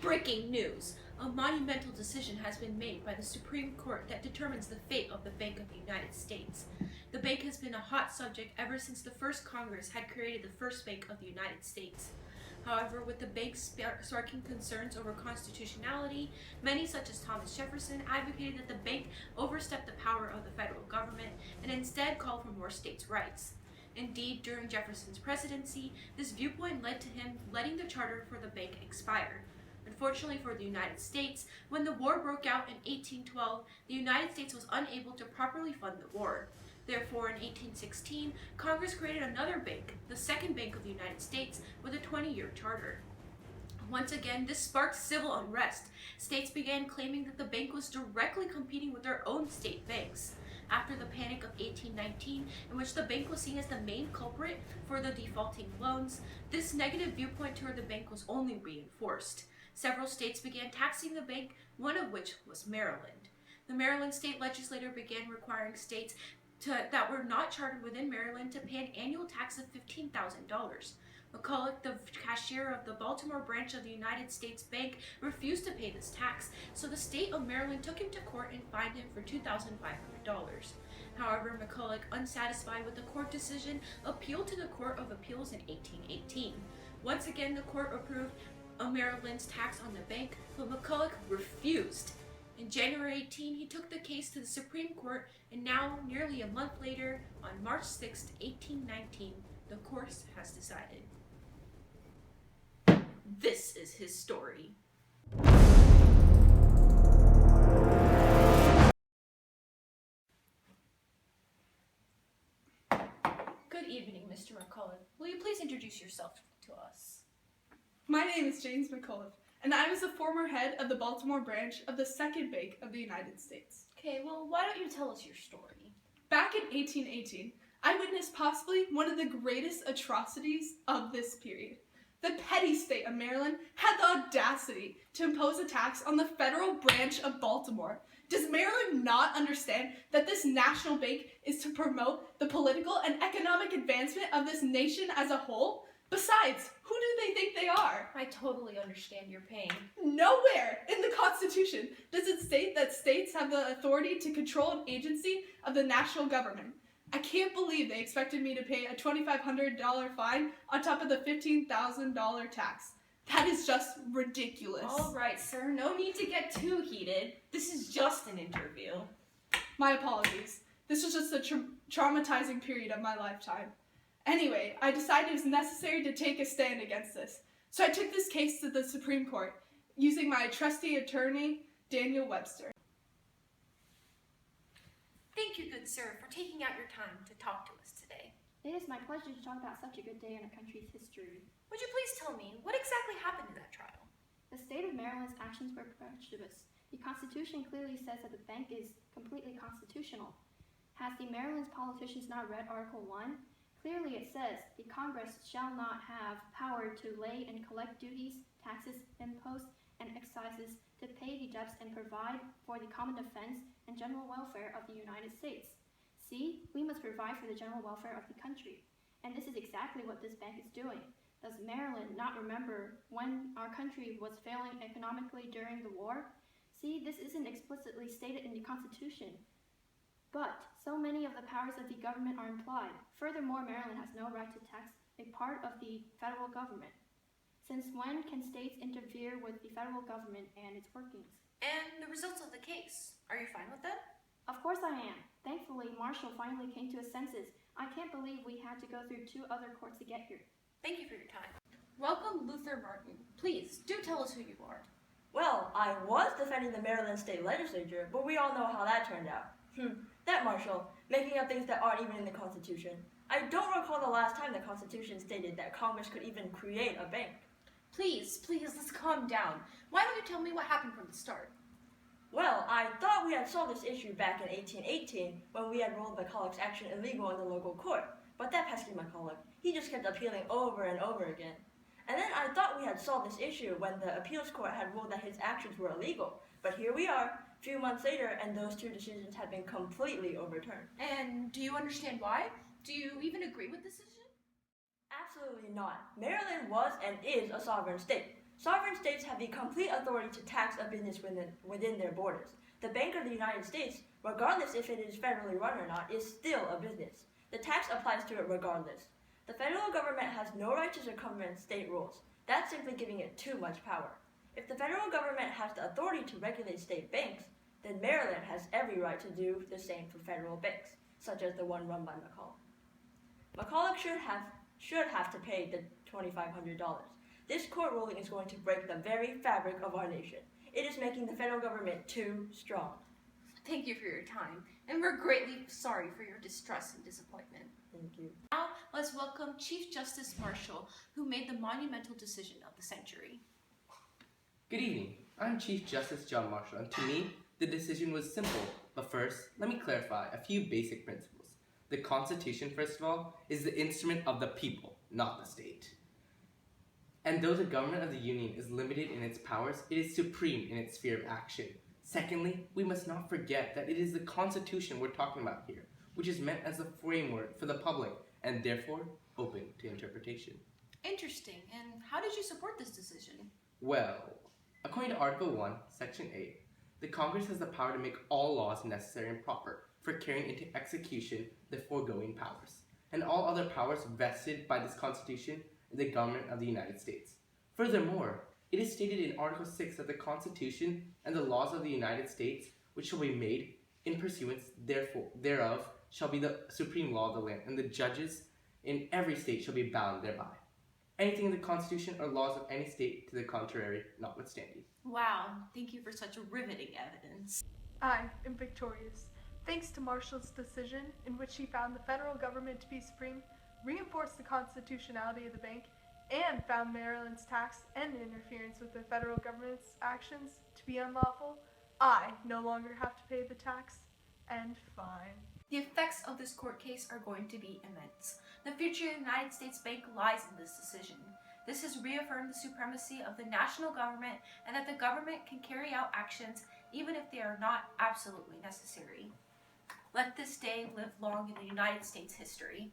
Breaking news! A monumental decision has been made by the Supreme Court that determines the fate of the Bank of the United States. The bank has been a hot subject ever since the first Congress had created the first Bank of the United States. However, with the bank sparking concerns over constitutionality, many such as Thomas Jefferson advocated that the bank overstep the power of the federal government and instead call for more states' rights. Indeed, during Jefferson's presidency, this viewpoint led to him letting the charter for the bank expire. Unfortunately for the United States, when the war broke out in 1812, the United States was unable to properly fund the war. Therefore, in 1816, Congress created another bank, the Second Bank of the United States, with a 20-year charter. Once again, this sparked civil unrest. States began claiming that the bank was directly competing with their own state banks. After the Panic of 1819, in which the bank was seen as the main culprit for the defaulting loans, this negative viewpoint toward the bank was only reinforced. Several states began taxing the bank, one of which was Maryland. The Maryland state legislature began requiring states that were not chartered within Maryland to pay an annual tax of $15,000. McCulloch, the cashier of the Baltimore branch of the United States Bank, refused to pay this tax, so the state of Maryland took him to court and fined him for $2,500. However, McCulloch, unsatisfied with the court decision, appealed to the Court of Appeals in 1818. Once again, the court approved Maryland's tax on the bank, but McCulloch refused. In January 18, he took the case to the Supreme Court, and now, nearly a month later, on March 6, 1819, the court has decided. This is his story. Good evening, Mr. McCulloch. Will you please introduce yourself to us? My name is James McCulloch, and I was the former head of the Baltimore branch of the Second Bank of the United States. Okay, well, why don't you tell us your story? Back in 1818, I witnessed possibly one of the greatest atrocities of this period. The petty state of Maryland had the audacity to impose a tax on the federal branch of Baltimore. Does Maryland not understand that this national bank is to promote the political and economic advancement of this nation as a whole? Besides, who do they think they are? I totally understand your pain. Nowhere in the Constitution does it state that states have the authority to control an agency of the national government. I can't believe they expected me to pay a $2,500 fine on top of the $15,000 tax. That is just ridiculous. All right, sir, no need to get too heated. This is just an interview. My apologies. This was just a traumatizing period of my lifetime. Anyway, I decided it was necessary to take a stand against this. So I took this case to the Supreme Court, using my trusty attorney, Daniel Webster. Thank you, good sir, for taking out your time to talk to us today. It is my pleasure to talk about such a good day in our country's history. Would you please tell me what exactly happened in that trial? The state of Maryland's actions were prejudiced. The Constitution clearly says that the bank is completely constitutional. Has the Maryland's politicians not read Article 1? Clearly it says, the Congress shall not have power to lay and collect duties, taxes, imposts, and excises to pay the debts and provide for the common defense and general welfare of the United States. See, we must provide for the general welfare of the country. And this is exactly what this bank is doing. Does Maryland not remember when our country was failing economically during the war? See, this isn't explicitly stated in the Constitution. But so many of the powers of the government are implied. Furthermore, Maryland has no right to tax a part of the federal government. Since when can states interfere with the federal government and its workings? And the results of the case, are you fine with that? Of course I am. Thankfully, Marshall finally came to his senses. I can't believe we had to go through 2 other courts to get here. Thank you for your time. Welcome, Luther Martin. Please, do tell us who you are. Well, I was defending the Maryland State Legislature, but we all know how that turned out. That Marshall, making up things that aren't even in the Constitution. I don't recall the last time the Constitution stated that Congress could even create a bank. Please, let's calm down. Why don't you tell me what happened from the start? Well, I thought we had solved this issue back in 1818 when we had ruled McCulloch's action illegal in the local court. But that pesky McCulloch, he just kept appealing over and over again. And then I thought we had solved this issue when the appeals court had ruled that his actions were illegal. But here we are, a few months later, and those 2 decisions have been completely overturned. And do you understand why? Do you even agree with this decision? Absolutely not. Maryland was and is a sovereign state. Sovereign states have the complete authority to tax a business within their borders. The Bank of the United States, regardless if it is federally run or not, is still a business. The tax applies to it regardless. The federal government has no right to circumvent state rules. That's simply giving it too much power. If the federal government has the authority to regulate state banks, then Maryland has every right to do the same for federal banks, such as the one run by McCulloch. McCulloch should have to pay the $2,500. This court ruling is going to break the very fabric of our nation. It is making the federal government too strong. Thank you for your time, and we're greatly sorry for your distress and disappointment. Thank you. Now, let's welcome Chief Justice Marshall, who made the monumental decision of the century. Good evening. I'm Chief Justice John Marshall, and to me, the decision was simple. But first, let me clarify a few basic principles. The Constitution, first of all, is the instrument of the people, not the state. And though the government of the Union is limited in its powers, it is supreme in its sphere of action. Secondly, we must not forget that it is the Constitution we're talking about here, which is meant as a framework for the public and therefore open to interpretation. Interesting. And how did you support this decision? Well, according to Article 1, Section 8, the Congress has the power to make all laws necessary and proper for carrying into execution the foregoing powers, and all other powers vested by this Constitution in the government of the United States. Furthermore, it is stated in Article 6 that the Constitution and the laws of the United States, which shall be made in pursuance thereof, shall be the supreme law of the land, and the judges in every state shall be bound thereby. Anything in the Constitution or laws of any state to the contrary notwithstanding. Wow, thank you for such riveting evidence. I am victorious. Thanks to Marshall's decision, in which he found the federal government to be supreme, reinforced the constitutionality of the bank, and found Maryland's tax and interference with the federal government's actions to be unlawful, I no longer have to pay the tax and fine. The effects of this court case are going to be immense. The future of the United States Bank lies in this decision. This has reaffirmed the supremacy of the national government and that the government can carry out actions even if they are not absolutely necessary. Let this day live long in the United States history.